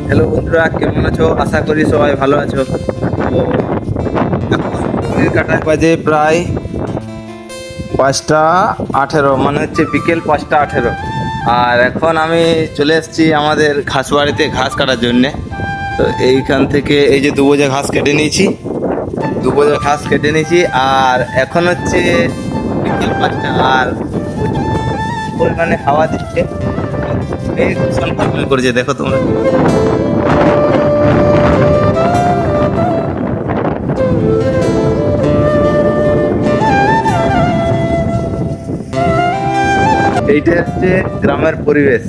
Hello বন্ধুরা, কেমন আছো? আশা করি সবাই ভালো আছো। তো ঘড়ির কাঁটায় বাজে প্রায় 5টা 18, মানে হচ্ছে বিকেল 5টা 18। আর এখন আমি চলে এসেছি আমাদের ঘাস বাড়িতে ঘাস কাটার জন্যে। তো এইখান থেকে এই যে 2 বোঝা ঘাস কেটে নিয়েছি, 2 বোঝা ঘাস কেটে নিয়েছি। আর এখন হচ্ছে বিকেল 5টা, আর প্রচুর পরিমাণে হাওয়া দিচ্ছে, মেঘ ভীষণ কলকল করেছে, দেখো তোমরা। এইটা হচ্ছে গ্রামের পরিবেশ।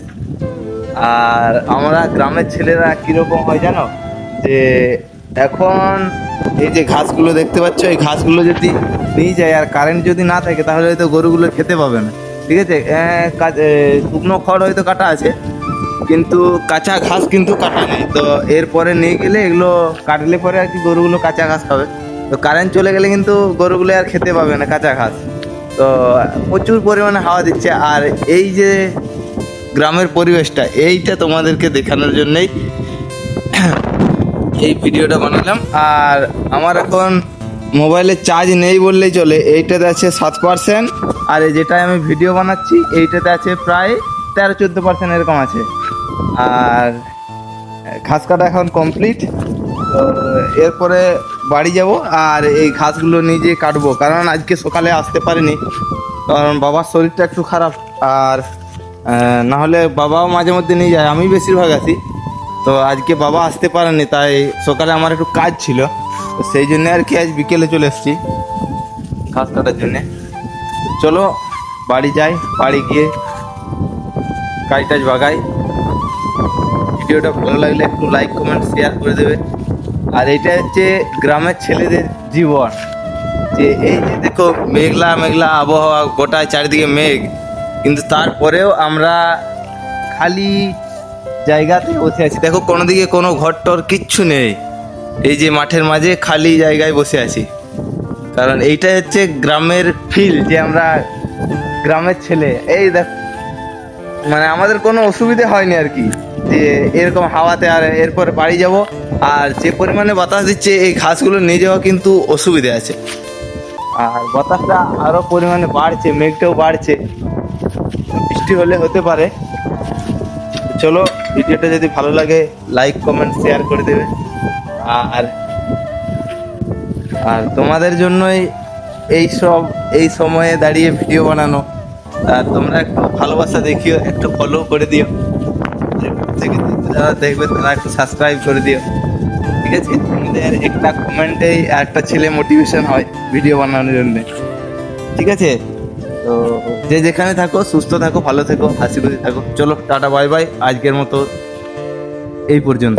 আর আমরা গ্রামের ছেলেরা কিরকম হয় জানো, যে এখন এই যে ঘাসগুলো দেখতে পাচ্ছ, এই ঘাসগুলো যদি নিয়ে যায় আর কারেন্ট যদি না থাকে, তাহলে হয়তো গরুগুলো খেতে পাবে না। ঠিক আছে, শুকনো খড় হয়তো কাটা আছে, কিন্তু কাঁচা ঘাস কিন্তু কাটা নেই। তো এরপরে নিয়ে গেলে এগুলো কাটলে পরে আর কি গরুগুলো কাঁচা ঘাস খাবে। তো কারেন্ট চলে গেলে কিন্তু গরুগুলো আর খেতে পাবে না কাঁচা ঘাস। তো প্রচুর পরিমাণে হাওয়া দিচ্ছে। আর এই যে গ্রামের পরিবেশটা, এইটা তোমাদেরকে দেখানোর জন্যই এই ভিডিওটা বানালাম। আর আমার এখন মোবাইলে চার্জ নেই বললেই চলে, এইটাতে আছে 7%। আর এই যেটায় আমি ভিডিও বানাচ্ছি এইটাতে আছে প্রায় 13-14% এরকম আছে। আর ঘাস কাটা এখন কমপ্লিট। তো এরপরে বাড়ি যাব আর এই ঘাসগুলো নিজে কাটবো, কারণ আজকে সকালে আসতে পারিনি, কারণ বাবার শরীরটা একটু খারাপ। আর না হলে বাবাও মাঝে মধ্যে নিয়ে যায়, আমি বেশিরভাগ আসি। তো আজকে বাবা আসতে পারেনি, তাই সকালে আমার একটু কাজ ছিল, তো সেই জন্য আর কি আজ বিকেলে চলে এসেছি ঘাস কাটার জন্যে। চলো বাড়ি যাই, বাড়ি গিয়ে কাজ টাজ বাগাই। ভিডিওটা ভালো লাগলে একটু লাইক কমেন্ট শেয়ার করে দেবে। আর এটা হচ্ছে গ্রামের ছেলেদের জীবন, যে এই যে দেখো মেঘলা মেঘলা আবহাওয়া, গোটায় চারিদিকে মেঘ, কিন্তু তারপরেও আমরা খালি জায়গাতে বসে আছি। দেখো কোনো দিকে কোনো ঘর টর কিচ্ছু নেই, এই যে মাঠের মাঝে খালি জায়গায় বসে আছি। কারণ এইটা হচ্ছে গ্রামের ফিল, যে আমরা গ্রামের ছেলে। এই দেখ, মানে আমাদের কোনো অসুবিধে হয়নি আর কি, যে এরকম হাওয়াতে। আর এরপরে বাড়ি যাব, আর যে পরিমাণে বাতাস দিচ্ছে এই ঘাসগুলো নিয়ে যাওয়া কিন্তু অসুবিধে আছে। আর বাতাসটা আরও পরিমাণে বাড়ছে, মেঘটাও বাড়ছে, বৃষ্টি হলে হতে পারে। চলো, ভিডিওটা যদি ভালো লাগে লাইক কমেন্ট শেয়ার করে দেবে। আর আর তোমাদের জন্যই এই সময়ে দাঁড়িয়ে ভিডিও বানানো। আর তোমরা একটু ভালোবাসা দেখিও, একটু ফলো করে দিও, যারা দেখবে তারা একটু সাবস্ক্রাইব করে দিও। ঠিক আছে, তোমাদের একটা কমেন্টেই একটা ছেলে মোটিভেশন হয় ভিডিও বানানোর জন্য। ঠিক আছে, তো যে যেখানে থাকো সুস্থ থাকো, ভালো থেকো, হাসি খুশি থাকো। চলো টাটা বাই বাই, আজকের মতো এই পর্যন্ত।